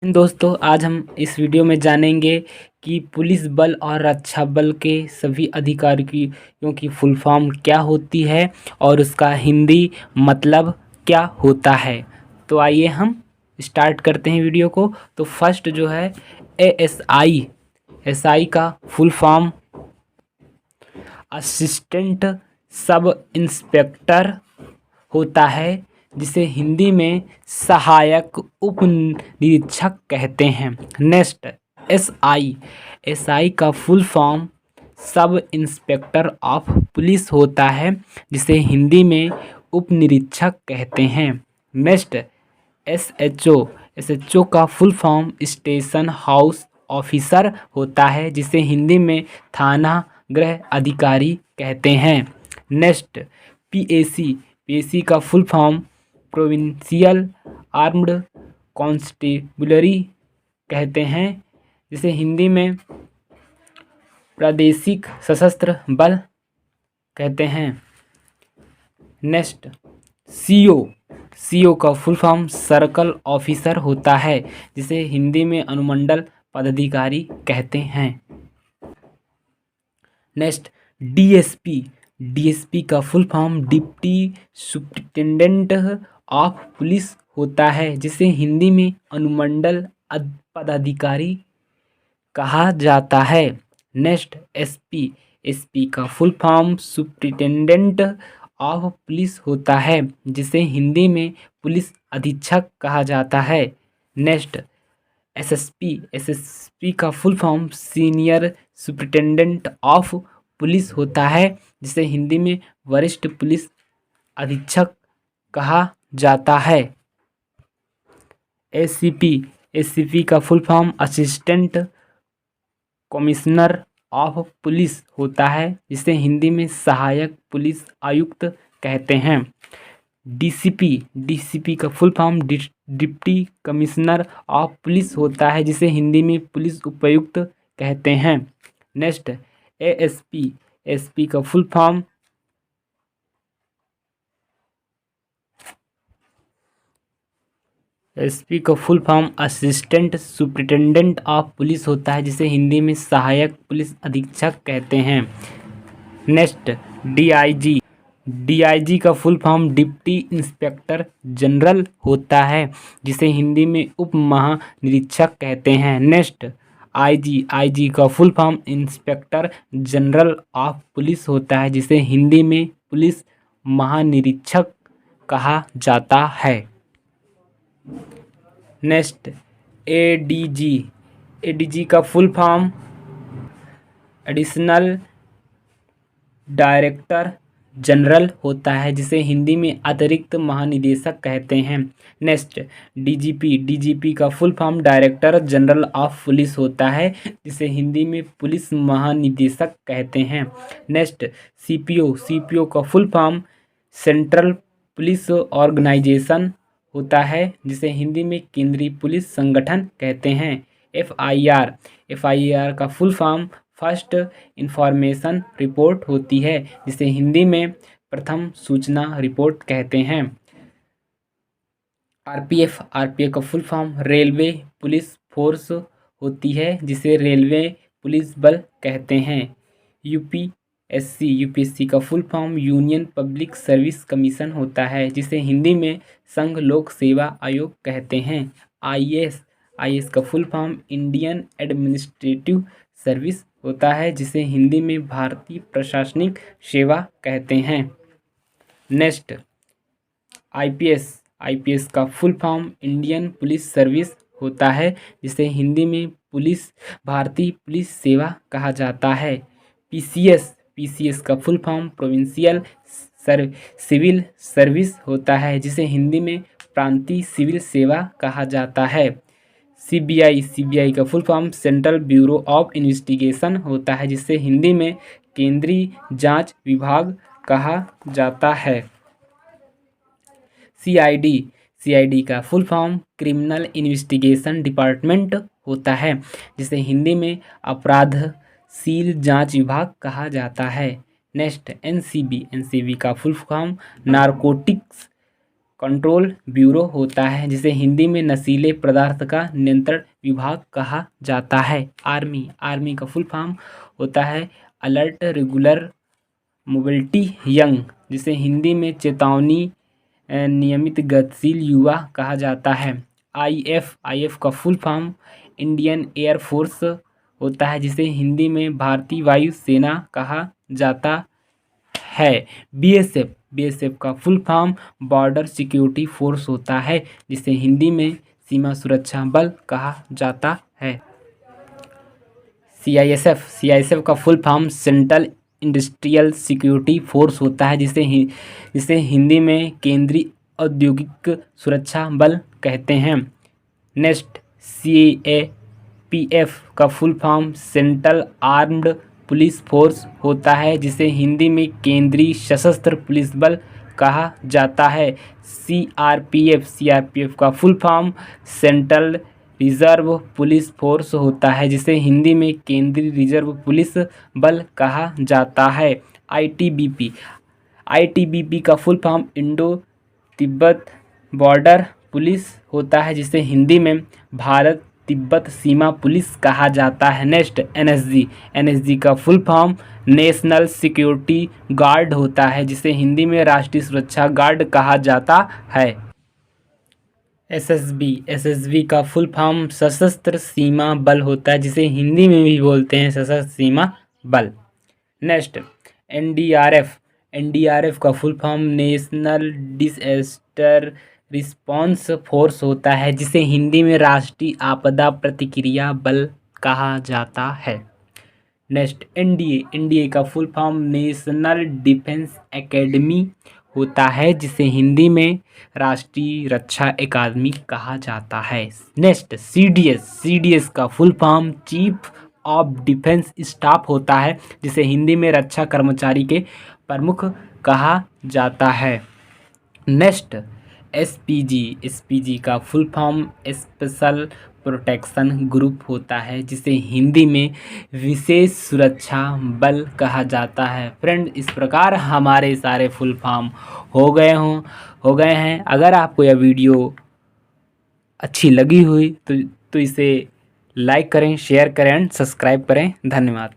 दोस्तों, आज हम इस वीडियो में जानेंगे कि पुलिस बल और रक्षा बल के सभी अधिकारियों की फुल फॉर्म क्या होती है और उसका हिंदी मतलब क्या होता है। तो आइए हम स्टार्ट करते हैं वीडियो को। तो फर्स्ट जो है एएसआई। एसआई का full form assistant sub inspector होता है, जिसे हिंदी में सहायक उप निरीक्षक कहते हैं। Next SI. एसआई का full form sub inspector of police होता है, जिसे हिंदी में उप निरीक्षक कहते हैं। Next SHO. एसएचओ का full form station house officer होता है, जिसे हिंदी में थाना गृह अधिकारी कहते हैं। Next PAC. पीएसी का full form provincial armed constabulary कहते हैं, जिसे हिंदी में प्रादेशिक सशस्त्र बल कहते हैं। Next CO. सीओ का फुल फॉर्म सर्कल ऑफिसर होता है, जिसे हिंदी में अनुमंडल पदाधिकारी कहते हैं। Next DSP. डीएसपी का full form deputy superintendent of police होता है, जिसे हिंदी में अनुमंडल पदाधिकारी कहा जाता है। Next SP. एसपी का full form superintendent of police होता है, जिसे हिंदी में पुलिस अधीक्षक कहा जाता है। Next SSP. एसएसपी का full form senior superintendent of police होता है, जिसे हिंदी में वरिष्ठ पुलिस अधीक्षक कहा जाता है। एसीपी। एसीपी का full form assistant commissioner of police होता है, जिसे हिंदी में सहायक पुलिस आयुक्त कहते हैं। डीसीपी। डीसीपी का full form deputy commissioner of police होता है, जिसे हिंदी में पुलिस उपायुक्त कहते हैं। Next ASP. एसपी का फुल फॉर्म एसपी का full form assistant superintendent of police होता है, जिसे हिंदी में सहायक पुलिस अधीक्षक कहते हैं। Next DIG. डीआईजी का full form deputy inspector general होता है, जिसे हिंदी में उप महानिरीक्षक कहते हैं। Next IG. आईजी का full form inspector general of police होता है, जिसे हिंदी में पुलिस महानिरीक्षक कहा जाता है। Next ADG. एडीजी का full form additional director general होता है, जिसे हिंदी में अतिरिक्त महानिदेशक कहते हैं। Next DGP. डीजीपी का full form director general of police होता है, जिसे हिंदी में पुलिस महानिदेशक कहते हैं। Next CPO. सीपीओ का full form central police organisation होता है, जिसे हिंदी में केंद्रीय पुलिस संगठन कहते हैं। एफआईआर। एफआईआर का full form first information report होती है, जिसे हिंदी में प्रथम सूचना रिपोर्ट कहते हैं। आरपीएफ। आरपीएफ का full form railway police force होती है, जिसे रेलवे पुलिस बल कहते हैं। यूपीएससी। यूपीएससी का full form union public service commission होता है, जिसे हिंदी में संघ लोक सेवा आयोग कहते हैं। आईएएस। आईएएस का full form Indian administrative service होता है, जिसे हिंदी में भारतीय प्रशासनिक सेवा कहते हैं। Next IPS. आईपीएस का full form Indian police service होता है, जिसे हिंदी में भारतीय पुलिस सेवा कहा जाता है। पीसीएस। पीसीएस का full form provincial civil service होता है, जिसे हिंदी में प्रांतीय सिविल सेवा कहा जाता है। सीबीआई। सीबीआई का full form central bureau of investigation होता है, जिसे हिंदी में केंद्रीय जांच विभाग कहा जाता है। सीआईडी। सीआईडी का full form criminal investigation department होता है, जिसे हिंदी में अपराधशील जांच विभाग कहा जाता है। Next NCB. एनसीबी का full form narcotics control bureau होता है, जिसे हिंदी में नशीले पदार्थ का नियंत्रण विभाग कहा जाता है। आर्मी का फुल फॉर्म होता है अलर्ट रेगुलर मोबिलिटी यंग, जिसे हिंदी में चेतावनी नियमित गतिशील युवा कहा जाता है। आईएफ का full form Indian air force होता है, जिसे हिंदी में भारतीय वायु सेना कहा जाता है। बीएसएफ का full form border security force होता है, जिसे हिंदी में सीमा सुरक्षा बल कहा जाता है। सीआईएसएफ का full form central industrial security force होता है, जिसे हिंदी में केंद्रीय औद्योगिक सुरक्षा बल कहते हैं। नेक्स्ट, सीएपीएफ का full form central armed police force होता है, जिसे हिंदी में केंद्रीय सशस्त्र पुलिस बल कहा जाता है। सीआरपीएफ का full form central reserve police force होता है, जिसे हिंदी में केंद्रीय रिजर्व पुलिस बल कहा जाता है। आईटीबीपी का full form Indo Tibet border police होता है, जिसे हिंदी में भारत तिब्बत सीमा पुलिस कहा जाता है। नेक्स्ट, एनएसजी का full form national security guard होता है, जिसे हिंदी में राष्ट्रीय सुरक्षा गार्ड कहा जाता है। एसएसबी का फुल फॉर्म सशस्त्र सीमा बल होता है, जिसे हिंदी में भी बोलते हैं सशस्त्र सीमा बल। नेक्स्ट, एनडीआरएफ का full form national disaster response force होता है, जिसे हिंदी में राष्ट्रीय आपदा प्रतिक्रिया बल कहा जाता है। नेक्स्ट, एनडीए का full form national defence academy होता है, जिसे हिंदी में राष्ट्रीय रक्षा अकादमी कहा जाता है। नेक्स्ट, सीडीएस का full form chief of defence staff होता है, जिसे हिंदी में रक्षा कर्मचारी के प्रमुख कहा जाता है। नेक्स्ट, एसपीजी का full form special protection group होता है, जिसे हिंदी में विशेष सुरक्षा बल कहा जाता है। फ्रेंड, इस प्रकार हमारे सारे फुल फॉर्म हो गए हैं। अगर आपको यह वीडियो अच्छी लगी हुई तो इसे लाइक करें, शेयर करें एंड सब्सक्राइब करें। धन्यवाद।